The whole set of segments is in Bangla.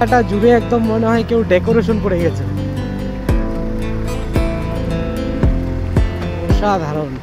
এটা জুড়ে একদম মনে হয় কেউ ডেকোরেশন করে গেছে, অসাধারণ।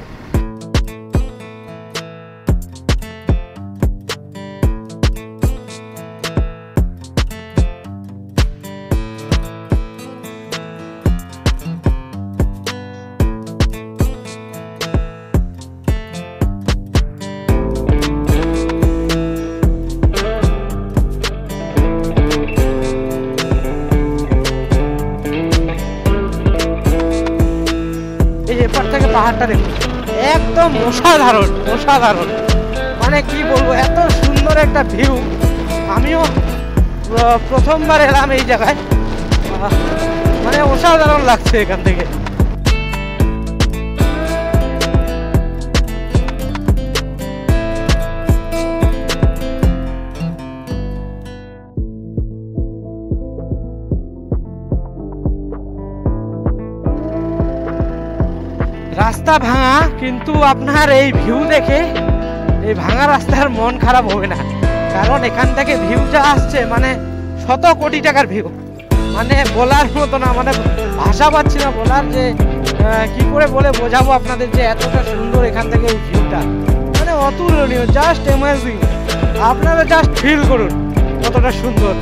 এপার থেকে পাহাড়টা দেখুন, একদম অসাধারণ অসাধারণ, মানে কি বলবো, এত সুন্দর একটা ভিউ। আমিও প্রথমবার এলাম এই জায়গায়, মানে অসাধারণ লাগছে এখান থেকে। রাস্তা ভাঙা, কিন্তু আপনার এই ভিউ দেখে এই ভাঙা রাস্তার মন খারাপ হবে না, কারণ এখান থেকে ভিউ যা আসছে মানে শত কোটি টাকার ভিউ, মানে বলার মতো না, মানে ভাষা পাচ্ছি না বলার, যে কি করে বলে বোঝাবো আপনাদের যে এতটা সুন্দর এখান থেকে এই ভিউটা, মানে অতুলনীয়, জাস্ট অ্যামেজিং। আপনারা জাস্ট ফিল করুন কতটা সুন্দর।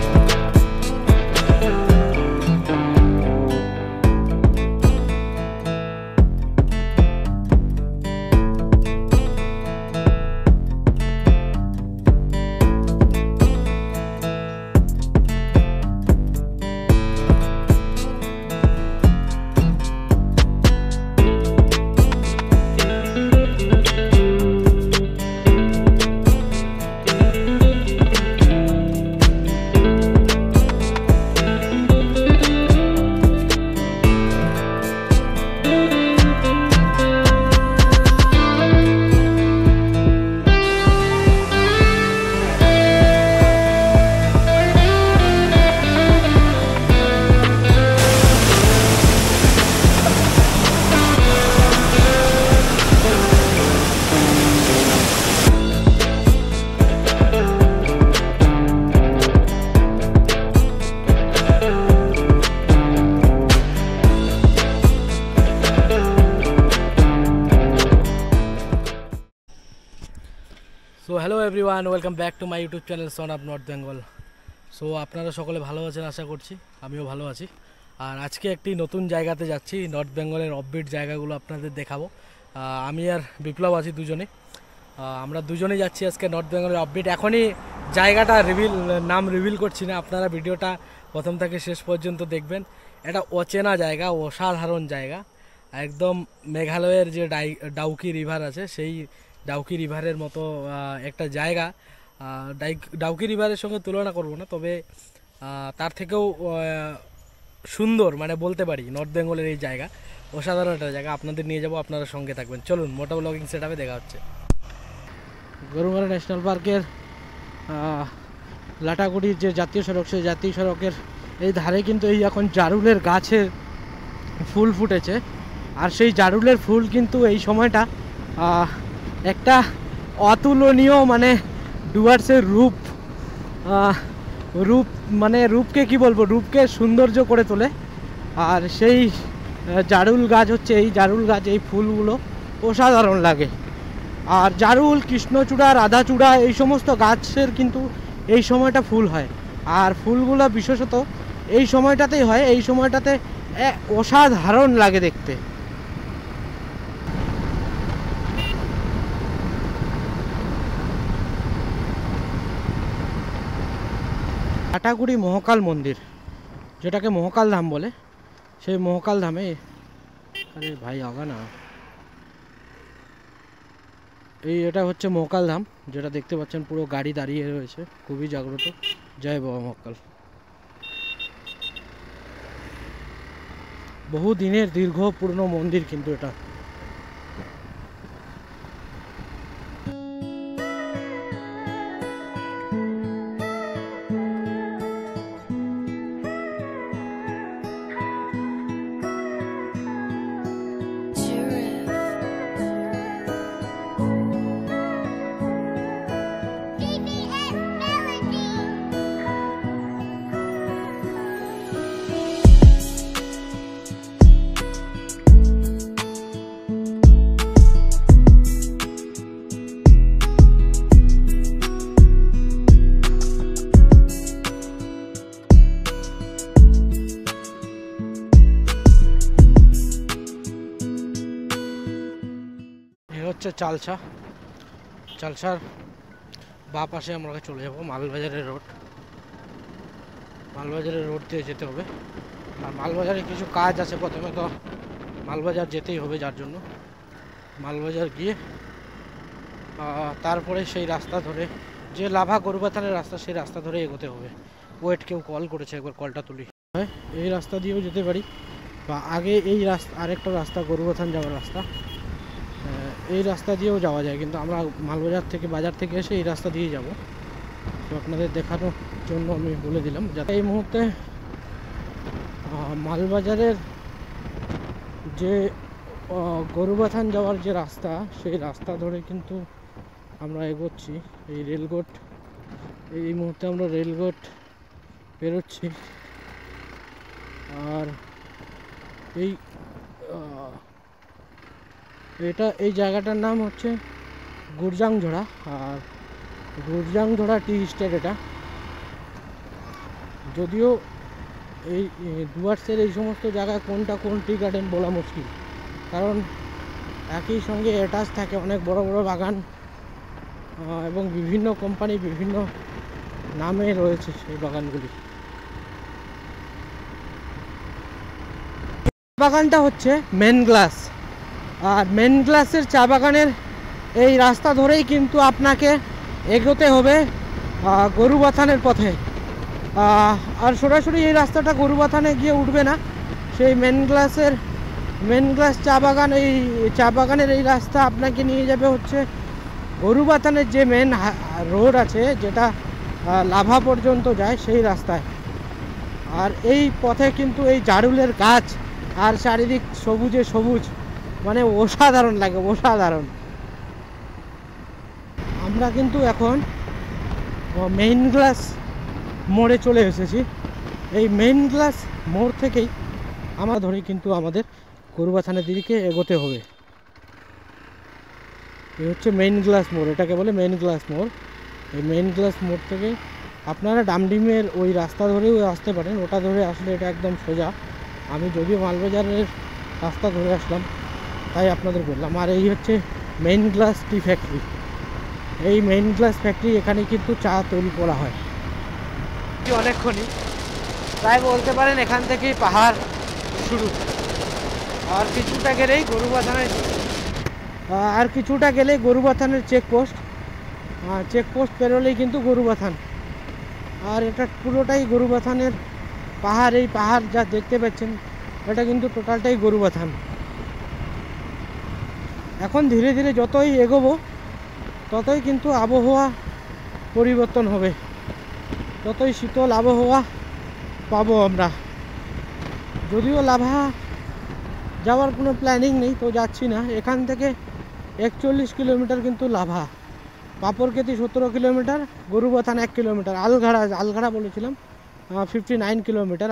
So hello everyone, welcome back to my YouTube channel son of north Bengal. So আপনারা সকলে ভালো আছেন আশা করছি, আমিও ভালো আছি। আর আজকে একটি নতুন জায়গাতে যাচ্ছি, নর্থ বেঙ্গলের অফবিট জায়গাগুলো আপনাদের দেখাবো। আমি আর বিপ্লব আছি দুজনে, আমরা দুজনেই যাচ্ছি আজকে নর্থ বেঙ্গলের অফবিট। এখনই জায়গাটা নাম রিভিল করছি না, আপনারা ভিডিওটা প্রথম থেকে শেষ পর্যন্ত দেখবেন। এটা অচেনা জায়গা, অসাধারণ জায়গা, একদম মেঘালয়ের যে ডাউকি রিভার আছে সেই ডাউকি রিভারের মতো একটা জায়গা। ডাউকি রিভারের সঙ্গে তুলনা করব না, তবে তার থেকেও সুন্দর মানে বলতে পারি নর্থ বেঙ্গলের এই জায়গা, অসাধারণ একটা জায়গা। আপনাদের নিয়ে যাব, আপনারা সঙ্গে থাকবেন। চলুন, মোটা ব্লগিং সেটআপে দেখা হচ্ছে। গরুমারা ন্যাশনাল পার্কের লাটাগুড়ির যে জাতীয় সড়ক, সেই জাতীয় সড়কের এই ধারে কিন্তু এই এখন জারুলের গাছের ফুল ফুটেছে। আর সেই জারুলের ফুল কিন্তু এই সময়টা একটা অতুলনীয়, মানে ডুয়ার্সের রূপ মানে রূপকে কি বলবো, রূপকে সৌন্দর্য করে তোলে। আর সেই জারুল গাছ হচ্ছে, এই জারুল গাছ, এই ফুলগুলো অসাধারণ লাগে। আর জারুল, কৃষ্ণচূড়া, রাধাচূড়া এই সমস্ত গাছের কিন্তু এই সময়টা ফুল হয়। আর ফুলগুলো বিশেষত এই সময়টাতেই হয়, এই সময়টাতে অসাধারণ লাগে দেখতে। লাটাগুড়ি মহাকাল মন্দির, যেটাকে মহাকাল ধাম বলে, সেই মহাকাল ধামে, আরে ভাই আগা না, এটা হচ্ছে মহাকাল ধাম, যেটা দেখতে পাচ্ছেন পুরো গাড়ি দাঁড়িয়ে রয়েছে, খুবই জাগ্রত। জয় বাবা মহাকাল। বহু দিনের দীর্ঘ পুরনো মন্দির কিন্তু এটা। হচ্ছে চালসা। চালসার বাঁ পাশে আমরা চলে যাব মালবাজারের রোড। মালবাজারের রোড দিয়ে যেতে হবে। আর মালবাজারে কিছু কাজ আছে, প্রথমে তো মালবাজার যেতেই হবে, যার জন্য মালবাজার গিয়ে তারপরে সেই রাস্তা ধরে, যে লাভা গরুবাথানের রাস্তা, সেই রাস্তা ধরে এগোতে হবে। ওয়েট, কেউ কল করেছে, একবার কলটা তুলি। এই রাস্তা দিয়েও যেতে পারি, বা আগে এই রাস্তা, আরেকটা রাস্তা গরুবাথান যাওয়ার রাস্তা, এই রাস্তা দিয়েও যাওয়া যায়, কিন্তু আমরা মালবাজার থেকে, বাজার থেকে এসে এই রাস্তা দিয়ে যাব। তো আপনাদের দেখানোর জন্য আমি বলে দিলাম, যাতে এই মুহূর্তে মালবাজারের যে গরুবাথান যাওয়ার যে রাস্তা, সেই রাস্তা ধরে কিন্তু আমরা এগোচ্ছি। এই রেলগেট, এই মুহূর্তে আমরা রেলগেট পেরোচ্ছি। আর এই জায়গাটার নাম হচ্ছে গুরজাংঝোড়া। আর গুরজাংঝোড়া টি স্টেট এটা। যদিও এই ডুয়ার্সের এই সমস্ত জায়গায় কোনটা কোন টি গার্ডেন বলা মুশকিল, কারণ একই সঙ্গে অ্যাটাচ থাকে অনেক বড় বড় বাগান, এবং বিভিন্ন কোম্পানি বিভিন্ন নামে রয়েছে সেই বাগানগুলি। বাগানটা হচ্ছে মেন গ্লাস, আর মেন গ্লাসের চা বাগানের এই রাস্তা ধরেই কিন্তু আপনাকে এগোতে হবে গরুবাথানের পথে। আর সরাসরি এই রাস্তাটা গরুবাথানে গিয়ে উঠবে না, সেই মেন গ্লাস চা বাগান, এই চা বাগানের এই রাস্তা আপনাকে নিয়ে যাবে হচ্ছে গরুবাথানের যে মেন রোড আছে, যেটা লাভা পর্যন্ত যায়, সেই রাস্তায়। আর এই পথে কিন্তু এই জারুলের গাছ আর চারিদিক সবুজে সবুজ, মানে অসাধারণ লাগে, অসাধারণ। আমরা কিন্তু এখন মেইন গ্লাস মোড়ে চলে এসেছি। এই মেইন গ্লাস মোড় থেকেই আমরা ধরে কিন্তু আমাদের গরুবাথানের দিকে এগোতে হবে। এই হচ্ছে মেইন গ্লাস মোড়, এটাকে বলে মেইন গ্লাস মোড়। এই মেইন গ্লাস মোড় থেকে আপনারা ডামডিমের ওই রাস্তা ধরেও আসতে পারেন, ওটা ধরে আসলে এটা একদম সোজা। আমি যদিও মালবাজারের রাস্তা ধরে আসলাম, তাই আপনাদের বললাম। আর এই হচ্ছে মেইন গ্লাস টি ফ্যাক্টরি। এই মেইন গ্লাস ফ্যাক্টরি, এখানে কিন্তু চা তৈরি করা হয়। অনেকক্ষণই, প্রায় বলতে পারেন এখান থেকেই পাহাড় শুরু। আর কিছুটা গেলেই গরুবাথানের চেকপোস্ট পেরোলেই কিন্তু গরুবাথান। আর এটা পুরোটাই গরুবাথানের পাহাড়। এই পাহাড় যা দেখতে পাচ্ছেন, এটা কিন্তু টোটালটাই গরুবাথান। এখন ধীরে ধীরে যতই এগোবো, ততই কিন্তু আবহাওয়া পরিবর্তন হবে, ততই শীতল আবহাওয়া পাবো আমরা। যদিও লাভা যাওয়ার কোনো প্ল্যানিং নেই, তো যাচ্ছি না। এখান থেকে 41 কিলোমিটার কিন্তু লাভা, পাপড়কেতি 17 কিলোমিটার, গরুবাথান 1 কিলোমিটার, আলঘাড়া বলেছিলাম 59 কিলোমিটার।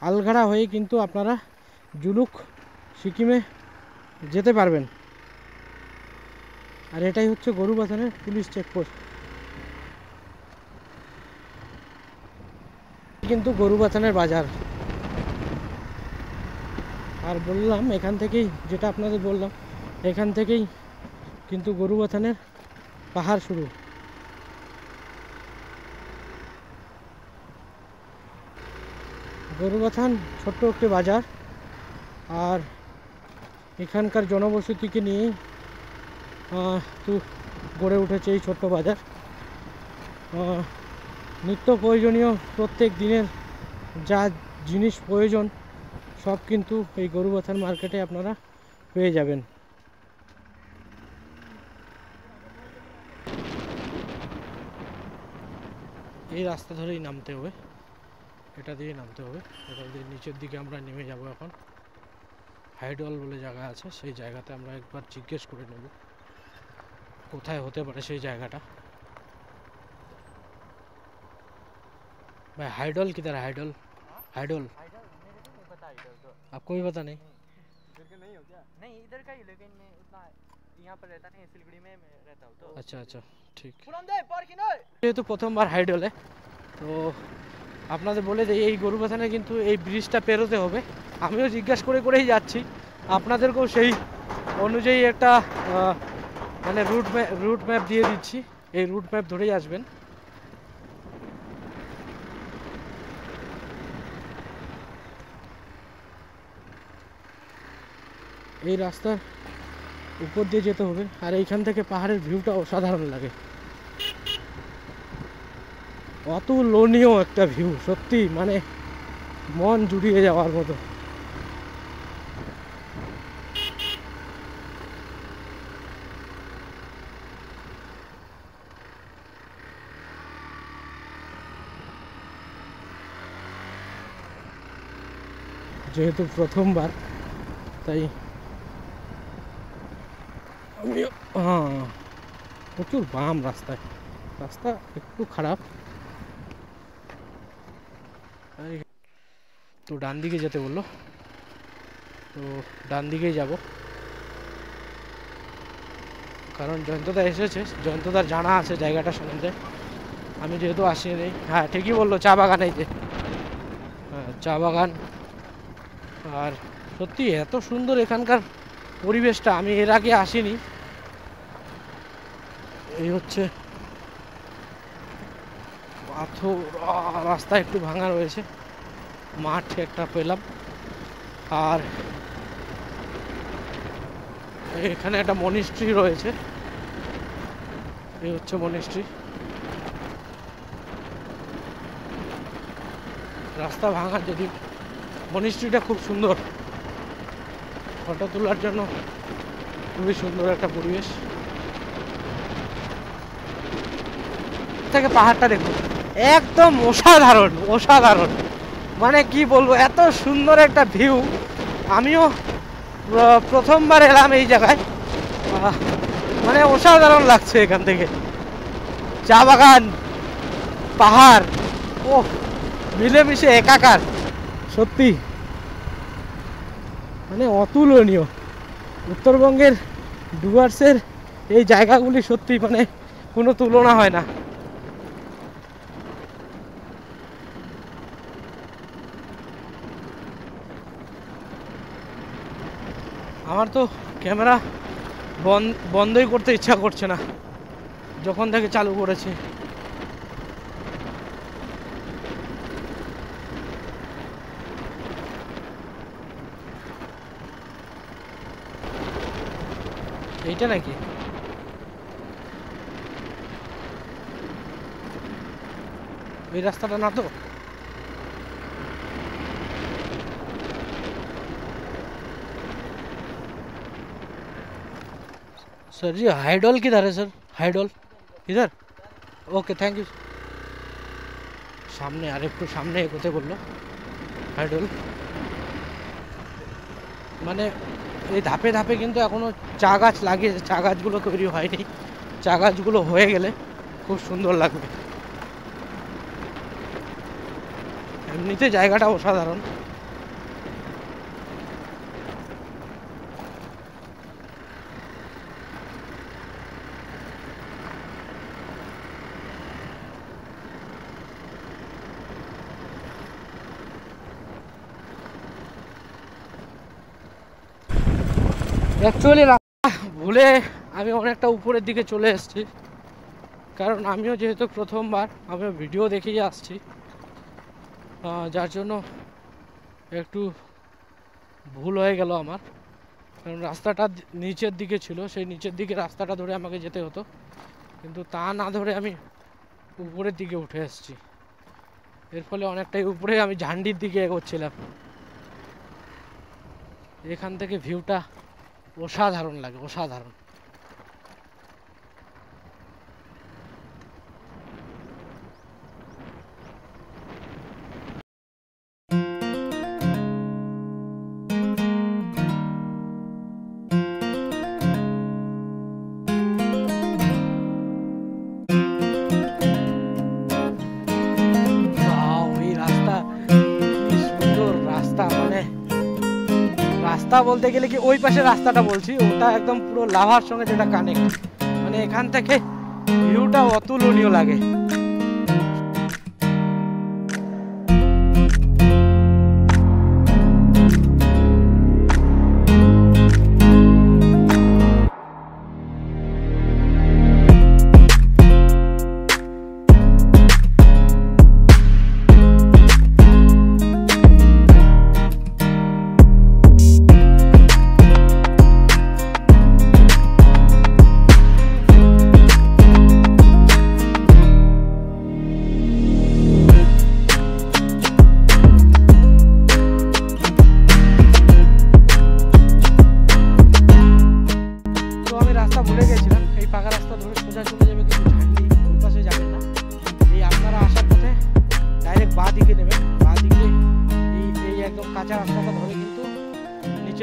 আলঘাড়া হয়ে কিন্তু আপনারা জুলুক সিকিমে যেতে পারবেন। আর এটাই হচ্ছে গরুবাথানের পুলিশ চেকপোস্ট। কিন্তু গরুবাথানের বাজার। আর বললাম এখান থেকেই, যেটা আপনাদের বললাম, এখান থেকেই কিন্তু গরুবাথানের পাহাড় শুরু। গরুবাথান ছোট্ট একটি বাজার, আর এখানকার জনবসতিকে নিয়েই গড়ে উঠেছে এই ছোট্ট বাজার। নিত্য প্রয়োজনীয় প্রত্যেক দিনের যা জিনিস প্রয়োজন, সব কিন্তু এই গরুবাথান মার্কেটে আপনারা পেয়ে যাবেন। এই রাস্তা ধরেই নামতে হবে, এটা দিয়ে নামতে হবে। এটা দিয়ে নিচের দিকে আমরা নেমে যাব। এখন হাইডল বলে জায়গা আছে, সেই জায়গাতে আমরা একবার জিজ্ঞেস করে নেব কোথায় হতে পারে সেই জায়গাটা। भाई हाइडल किधर है? हाइडल हाइडल आपको भी पता नहीं? इधर का नहीं हो क्या? नहीं इधर का ही, लेकिन मैं उतना यहाँ पर रहता नहीं, सिलगुड़ी में मैं रहता हूँ। तो अच्छा ठीक। যেহেতু প্রথমবার হাইডলে, তো আপনাদের বলে দিই, এই গরুবাথানে কিন্তু এই ব্রিজটা পেরোতে হবে। আমিও জিজ্ঞাসা করেই যাচ্ছি, আপনাদেরকেও সেই অনুযায়ী একটা মানে রুট ম্যাপ দিয়ে দিচ্ছি, এই রুট ম্যাপ ধরেই আসবেন। এই রাস্তার উপর দিয়ে যেতে হবে, আর এইখান থেকে পাহাড়ের ভিউটা অসাধারণ লাগে, অতুলনীয় একটা ভিউ, সত্যি মানে মন জুড়িয়ে যাওয়ার মতো। যেহেতু প্রথমবার তাই আমি প্রচুর বাম রাস্তায়, রাস্তা একটু খারাপ। তো ডান দিকে যেতে বললো, তো ডান দিকেই যাব, কারণ জয়ন্তদা এসেছে, জয়ন্তদার জানা আছে জায়গাটা সম্বন্ধে, আমি যেহেতু আসিনি। হ্যাঁ ঠিকই বললো, চা বাগান, এই যে হ্যাঁ চা বাগান। আর সত্যি এত সুন্দর এখানকার পরিবেশটা, আমি এর আগে আসিনি। এই হচ্ছে পাথর, রাস্তা একটু ভাঙা রয়েছে, মাঠ একটা পেলাম। আর এখানে একটা মনিস্ট্রি রয়েছে, এই হচ্ছে মনিস্ট্রি। রাস্তা ভাঙা যদি, মনিস্ট্রিটা খুব সুন্দর, ফটো তোলার জন্য খুবই সুন্দর একটা পরিবেশ। থেকে পাহাড়টা দেখুন, একদম অসাধারণ অসাধারণ, মানে কি বলবো, এত সুন্দর একটা ভিউ। আমিও প্রথমবার এলাম এই জায়গায়, মানে অসাধারণ লাগছে। এখান থেকে চা বাগান, পাহাড়, ও মিলেমিশে একাকার, সত্যি মানে অতুলনীয়। উত্তরবঙ্গের ডুয়ার্সের এই জায়গাগুলি সত্যি মানে কোনো তুলনা হয় না। আমার তো ক্যামেরা বন্ধই করতে ইচ্ছা করছে না যখন থেকে চালু করেছে। এইটা নাকি? এই রাস্তাটা না তো? सर जी हाइडोल किधर है सर? हाइडोल इधर? Okay thank you. सामने আর একটু সামনে এগোতে বললো। হাইডোল মানে এই ধাপে ধাপে কিন্তু এখনো চা গাছ লাগিয়েছে, চা গাছগুলো তৈরি হয়নি, চা গাছগুলো হয়ে গেলে খুব সুন্দর লাগবে। এমনিতে জায়গাটা অসাধারণ। অ্যাকচুয়ালি ভুলে আমি অনেকটা উপরের দিকে চলে এসেছি, কারণ আমিও যেহেতু প্রথমবার, আমিও ভিডিও দেখেই আসছি, যার জন্য একটু ভুল হয়ে গেল আমার। কারণ রাস্তাটা নিচের দিকে ছিল, সেই নিচের দিকে রাস্তাটা ধরে আমাকে যেতে হতো, কিন্তু তা না ধরে আমি উপরের দিকে উঠে এসেছি। এর ফলে অনেকটাই উপরে আমি ঝান্ডির দিকে এগোচ্ছিলাম। এখান থেকে ভিউটা অসাধারণ লাগে, অসাধারণ। রাস্তা বলতে গেলে কি ওই পাশে রাস্তাটা বলছি, ওটা একদম পুরো লাভার সঙ্গে যেটা কানেক্ট, মানে এখান থেকে ভিউটা অতুলনীয় লাগে।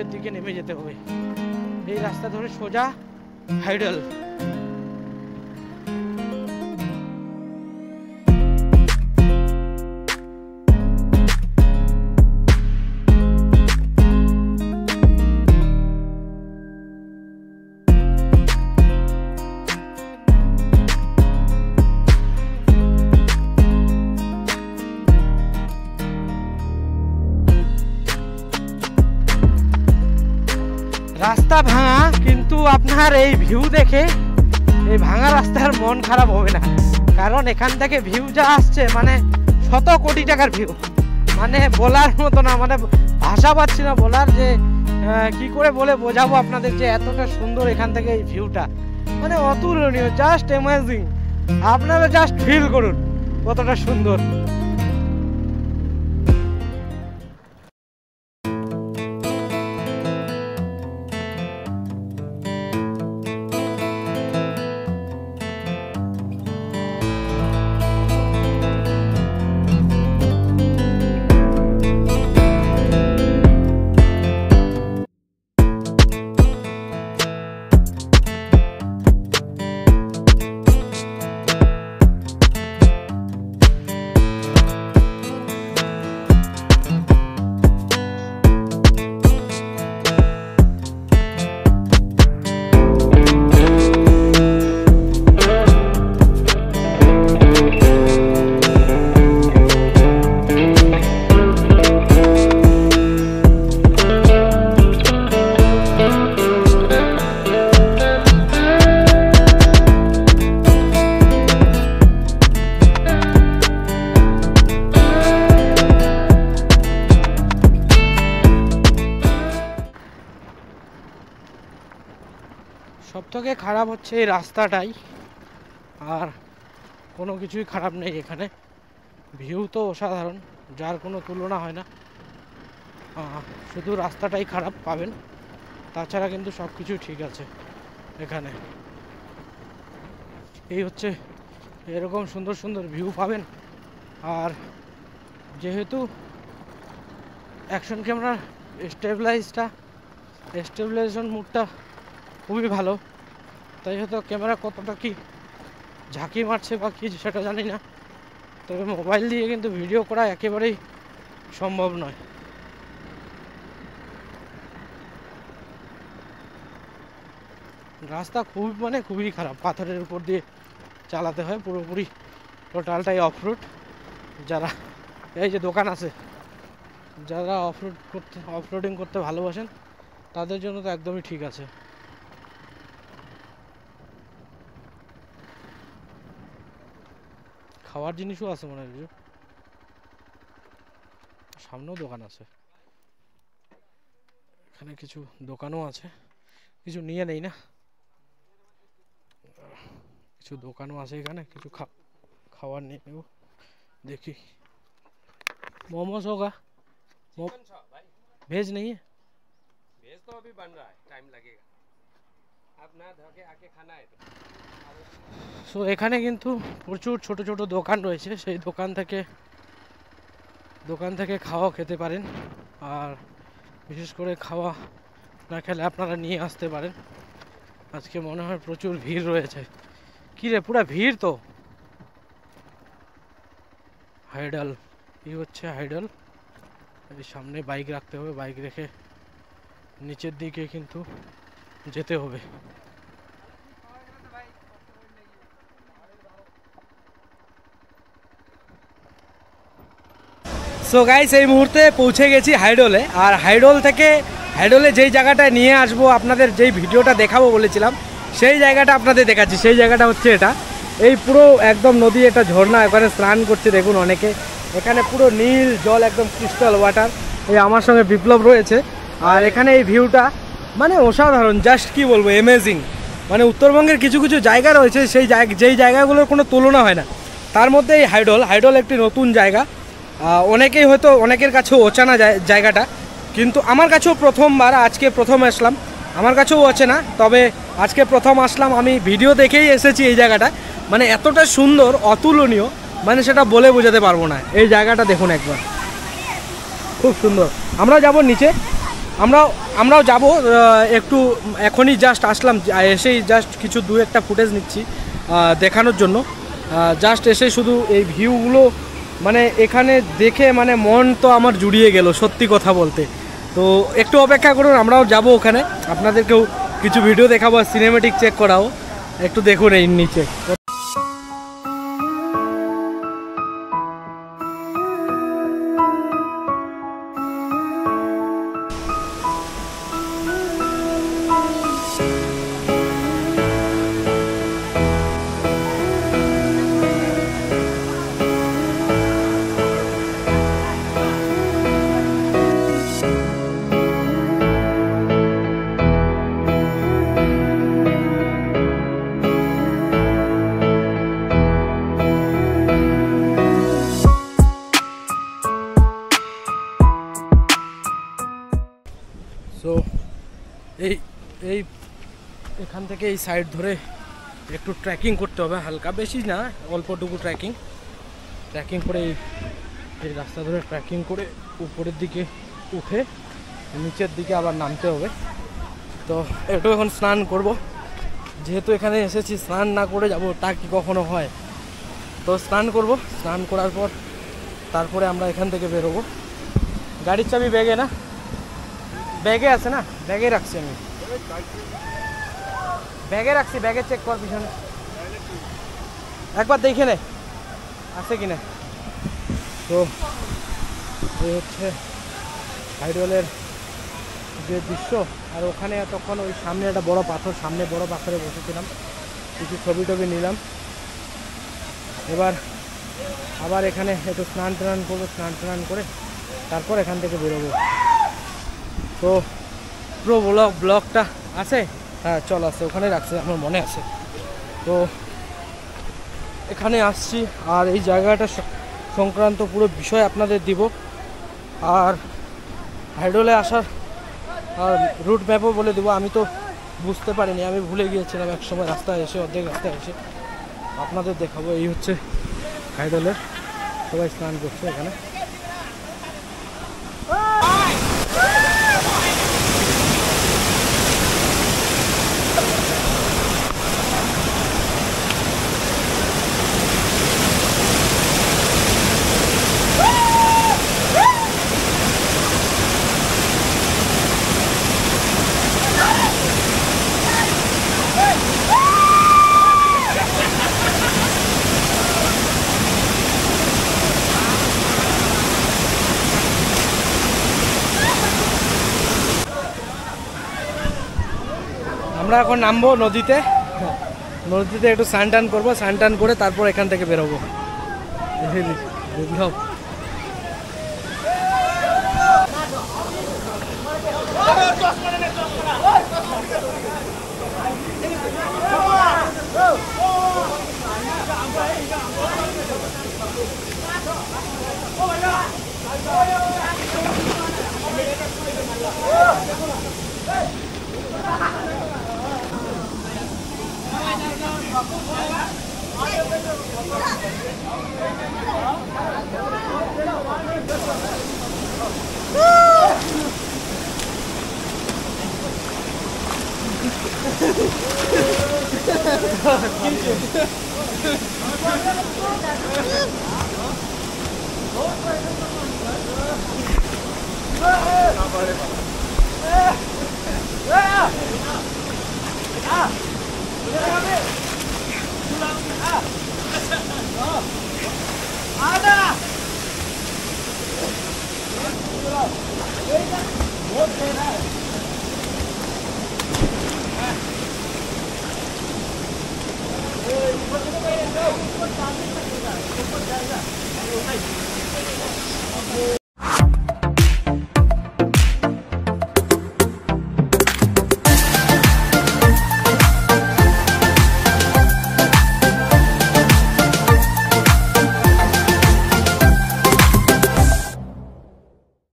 নিচের দিকে নেমে যেতে হবে। এই রাস্তা ধরে সোজা হাইডল। রাস্তা ভাঙা, কিন্তু আপনার এই ভিউ দেখে এই ভাঙা রাস্তার মন খারাপ হবে না, কারণ এখান থেকে ভিউ যা আসছে মানে শত কোটি টাকার ভিউ, মানে বলার মতো না, মানে ভাষা পাচ্ছি না বলার, যে কি করে বলে বোঝাবো আপনাদের যে এতটা সুন্দর এখান থেকে এই ভিউটা, মানে অতুলনীয়, জাস্ট অ্যামেজিং। আপনারা জাস্ট ফিল করুন কতটা সুন্দর। সবথেকে খারাপ হচ্ছে এই রাস্তাটাই, আর কোনো কিছুই খারাপ নেই এখানে। ভিউ তো অসাধারণ, যার কোনো তুলনা হয় না, শুধু রাস্তাটাই খারাপ পাবেন, তাছাড়া কিন্তু সব কিছু ঠিক আছে এখানে। এই হচ্ছে, এরকম সুন্দর সুন্দর ভিউ পাবেন। আর যেহেতু অ্যাকশন ক্যামেরার স্টেবিলাইজেশন মুডটা খুবই ভালো, তাই হয়তো ক্যামেরা কতটা কি ঝাঁকি মারছে বা কি সেটা জানি না, তবে মোবাইল দিয়ে কিন্তু ভিডিও করা একেবারেই সম্ভব নয়। রাস্তা খুবই খারাপ, পাথরের উপর দিয়ে চালাতে হয়, পুরোপুরি টোটালটাই অফরোড। যারা এই যে দোকান আছে, যারা অফরোডিং করতে ভালোবাসেন তাদের জন্য তো একদমই ঠিক আছে। খাওয়ার জিনিসও আছে মনে হয়, সামনেও দোকান আছে, এখানে কিছু দোকানও আছে, কিছু নিয়ে নেই না, কিছু দোকানও আছে এখানে, কিছু খাবার নিয়ে নেব। देखी मोमोज होगा, भेज नहीं है? भेज तो अभी बन रहा है, टाइम लगेगा, अब ना धोके आके खाना है तो। सो এখানে কিন্তু প্রচুর ছোট ছোট দোকান রয়েছে, সেই দোকান থেকে খাওয়া খেতে পারেন, আর বিশেষ করে খাওয়া না খেলে আপনারা নিয়ে আসতে পারেন। আজকে মনে হয় প্রচুর ভিড় রয়েছে। কি রে, পুরো ভিড় তো। হাইডল, এই হচ্ছে হাইডল। এই সামনে বাইক রাখতে হবে, বাইক রেখে নিচের দিকে কিন্তু যেতে হবে। সো গাইস, এই মুহূর্তে পৌঁছে গেছি হাইডলে। আর হাইডলে যেই জায়গাটায় নিয়ে আসবো, আপনাদের যেই ভিডিওটা দেখাবো বলেছিলাম, সেই জায়গাটা আপনাদের দেখাচ্ছি। সেই জায়গাটা হচ্ছে এটা, এই পুরো একদম নদী, এটা ঝর্ণা, এখানে স্নান করছে দেখুন অনেকে। এখানে পুরো নীল জল, একদম ক্রিস্টাল ওয়াটার। এই আমার সঙ্গে বিপ্লব রয়েছে। আর এখানে এই ভিউটা মানে অসাধারণ, জাস্ট কি বলবো, অ্যামেজিং। মানে উত্তরবঙ্গের কিছু কিছু জায়গা রয়েছে, যেই জায়গাগুলোর কোনো তুলনা হয় না, তার মধ্যে এই হাইডল একটি নতুন জায়গা। অনেকেই হয়তো, অনেকের কাছেও অচেনা জায়গাটা, কিন্তু আমার কাছেও প্রথমবার, আজকে প্রথম আসলাম, আমার কাছেও অচেনা, তবে আজকে প্রথম আসলাম। আমি ভিডিও দেখেই এসেছি এই জায়গাটা, মানে এতটা সুন্দর, অতুলনীয়, মানে সেটা বলে বোঝাতে পারবো না। এই জায়গাটা দেখুন একবার, খুব সুন্দর। আমরা যাব নিচে, আমরাও যাব একটু, এখনই জাস্ট আসলাম, এসেই জাস্ট কিছু দু একটা ফুটেজ নিচ্ছি দেখানোর জন্য। জাস্ট এসে শুধু এই ভিউগুলো মানে এখানে দেখে মানে মন তো আমার জুড়িয়ে গেল সত্যি কথা বলতে। তো একটু অপেক্ষা করুন, আমরাও যাব ওখানে, আপনাদেরকেও কিছু ভিডিও দেখাবো, সিনেমেটিক চেক করাও, একটু দেখুন এই নিচে। তো এই এখান থেকে এই সাইড ধরে একটু ট্রেকিং করতে হবে, হালকা, বেশি না, অল্পটুকু ট্রেকিং করে এই রাস্তা ধরে ট্রেকিং করে উপরের দিকে উঠে নিচের দিকে আবার নামতে হবে। তো একটু এখন স্নান করব, যেহেতু এখানে এসেছি, স্নান না করে যাব তা কি কখনো হয়? তো স্নান করব, স্নান করার পর তারপরে আমরা এখান থেকে বেরোবো। গাড়ির চাবি ব্যাগে না? ব্যাগে আছে না? ব্যাগে রাখছি আমি, ব্যাগে রাখছি, ব্যাগে চেক কর পিছনে, একবার দেখে নে আছে কিনা। তো এই হচ্ছে হাইডলের যে দৃশ্য। আর ওখানে এতক্ষণ ওই সামনে একটা বড় পাথর, সামনে বড় পাথরে বসেছিলাম, কিছু ছবি টবি নিলাম। এবার আবার এখানে একটু স্নান টান করবো, স্নান করে তারপর এখান থেকে বেরোবো। তো পুরো ব্লগটা আছে, হ্যাঁ চল আছে, ওখানে রাখছে, আমার মনে আছে। তো এখানে আসছি আর এই জায়গাটা সংক্রান্ত পুরো বিষয় আপনাদের দিব। আর হাইডলে আসার রুট ম্যাপও বলে দেবো। আমি তো বুঝতে পারিনি, আমি ভুলে গিয়েছিলাম এক সময় রাস্তায় এসে, অর্ধেক রাস্তায় এসে আপনাদের দেখাবো। এই হচ্ছে হাইডলের, সবাই স্নান করছে এখানে। আমরা এখন নামবো নদীতে, নদীতে একটু স্নান টান করবো, স্নান টান করে তারপর এখান থেকে বেরোবো। বিপ্লব बहुत